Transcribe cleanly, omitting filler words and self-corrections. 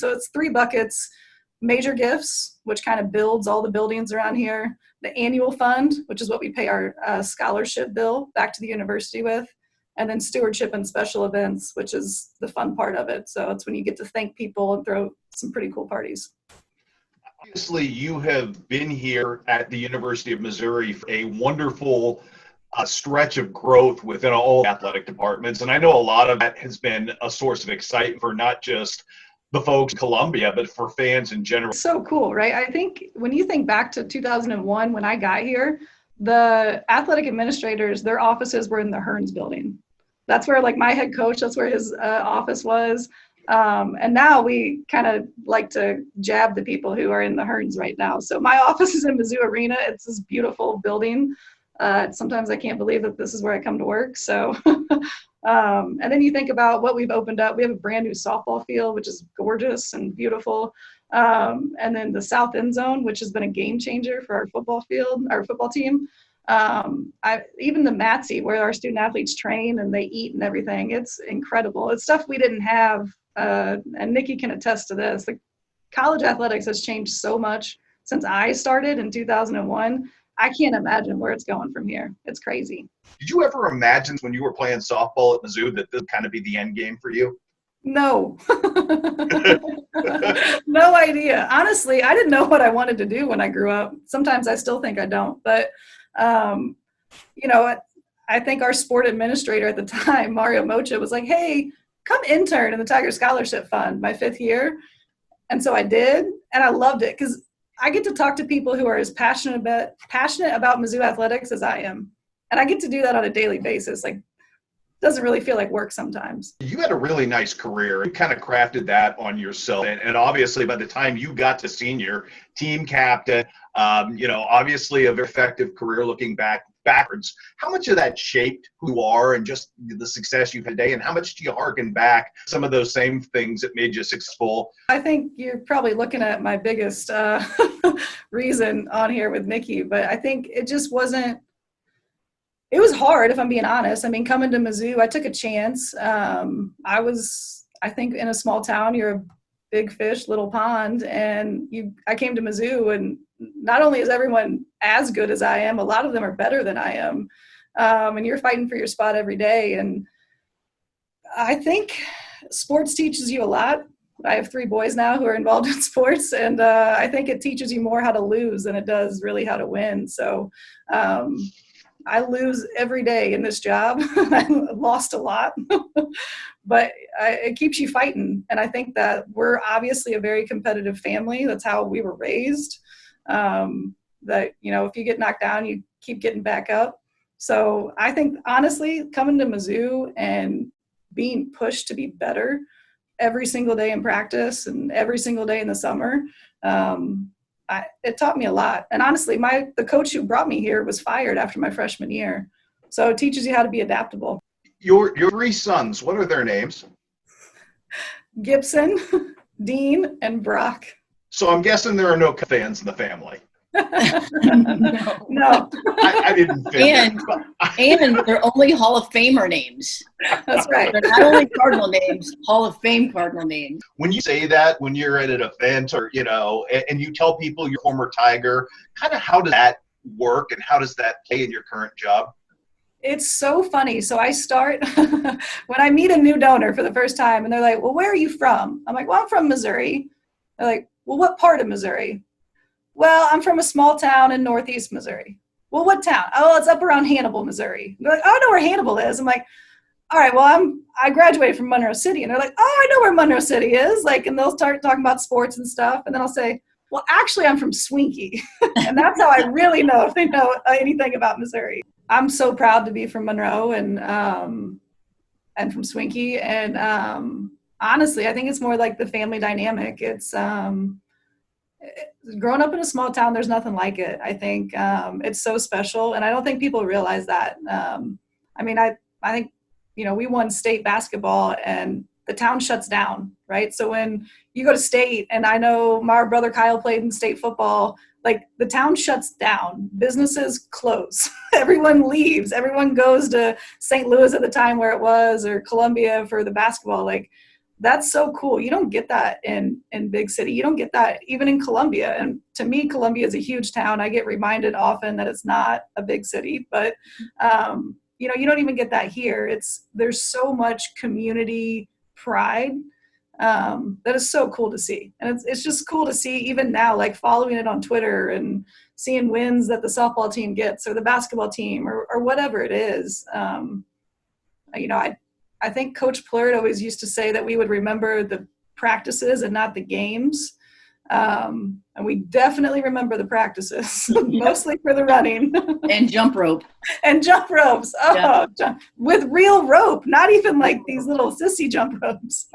So it's 3 buckets: major gifts, which kind of builds all the buildings around here; the annual fund, which is what we pay our scholarship bill back to the university with; and then stewardship and special events, which is the fun part of it. So it's when you get to thank people and throw some pretty cool parties. Obviously, you have been here at the University of Missouri for a wonderful stretch of growth within all athletic departments. And I know a lot of that has been a source of excitement for not just the folks in Columbia, but for fans in general. So cool, right? I think when you think back to 2001, when I got here, the athletic administrators, their offices were in the Hearns building. That's where, like, my head coach, that's where his office was. And now we kind of like to jab the people who are in the Hearns right now. So my office is in Mizzou Arena. It's this beautiful building. Sometimes I can't believe that this is where I come to work. So, and then you think about what we've opened up. We have a brand new softball field, which is gorgeous and beautiful. And then the south end zone, which has been a game changer for our football field, our football team. Even the Matsy, where our student athletes train and they eat and everything, it's incredible. It's stuff we didn't have. And Nikki can attest to this. The college athletics has changed so much since I started in 2001. I can't imagine where it's going from here. It's crazy. Did you ever imagine when you were playing softball at Mizzou that this would kind of be the end game for you? No. No idea. Honestly, I didn't know what I wanted to do when I grew up. Sometimes I still think I don't. But, you know, I think our sport administrator at the time, Mario Mocha, was like, hey, come intern in the Tiger Scholarship Fund my 5th year. And so I did, and I loved it because I get to talk to people who are as passionate about Mizzou athletics as I am. And I get to do that on a daily basis. Like, doesn't really feel like work sometimes. You had a really nice career. You kind of crafted that on yourself. And obviously, by the time you got to senior, team captain, you know, obviously a very effective career looking backwards. How much of that shaped who you are and just the success you've had today? And how much do you harken back some of those same things that made you successful? I think you're probably looking at my biggest reason on here with Nikki, but I think it just wasn't. It was hard, if I'm being honest. I mean, coming to Mizzou, I took a chance. I think in a small town, you're a big fish, little pond. And I came to Mizzou, and not only is everyone as good as I am, a lot of them are better than I am. And you're fighting for your spot every day. And I think sports teaches you a lot. I have 3 boys now who are involved in sports, and I think it teaches you more how to lose than it does really how to win. So, I lose every day in this job. I lost a lot, but it keeps you fighting. And I think that we're obviously a very competitive family. That's how we were raised. That, you know, if you get knocked down, you keep getting back up. So I think, honestly, coming to Mizzou and being pushed to be better every single day in practice and every single day in the summer, it taught me a lot. And honestly, the coach who brought me here was fired after my freshman year. So it teaches you how to be adaptable. Your 3 sons, what are their names? Gibson, Dean, and Brock. So I'm guessing there are no fans in the family. No. I didn't think and they're only Hall of Famer names. That's right. They're not only Cardinal names, Hall of Fame Cardinal names. When you say that, when you're at an event or, you know, and you tell people you're a former Tiger, kind of how does that work and how does that play in your current job? It's so funny. So I start when I meet a new donor for the first time and they're like, well, where are you from? I'm like, well, I'm from Missouri. They're like, well, what part of Missouri? Well, I'm from a small town in Northeast Missouri. Well, what town? Oh, it's up around Hannibal, Missouri. They're like, oh, I know where Hannibal is. I'm like, all right, well, I graduated from Monroe City. And they're like, oh, I know where Monroe City is. Like, and they'll start talking about sports and stuff. And then I'll say, well, actually, I'm from Swinky. And that's how I really know if they know anything about Missouri. I'm so proud to be from Monroe and from Swinky. And honestly, I think it's more like the family dynamic. It's growing up in a small town, there's nothing like it. I think it's so special, and I don't think people realize that. I mean, I think, you know, we won state basketball, and the town shuts down, right? So when you go to state, and I know my brother Kyle played in state football, like the town shuts down, businesses close, everyone leaves, everyone goes to St. Louis at the time where it was, or Columbia for the basketball. Like that's so cool. You don't get that in big city. You don't get that even in Columbia. And to me, Columbia is a huge town. I get reminded often that it's not a big city, but you know, you don't even get that here. There's so much community pride that is so cool to see. And it's just cool to see even now, like following it on Twitter and seeing wins that the softball team gets or the basketball team or whatever it is. You know, I think Coach Plurd always used to say that we would remember the practices and not the games. And we definitely remember the practices, mostly for the running. And jump rope. And jump ropes. Oh, with real rope, not even like these little sissy jump ropes.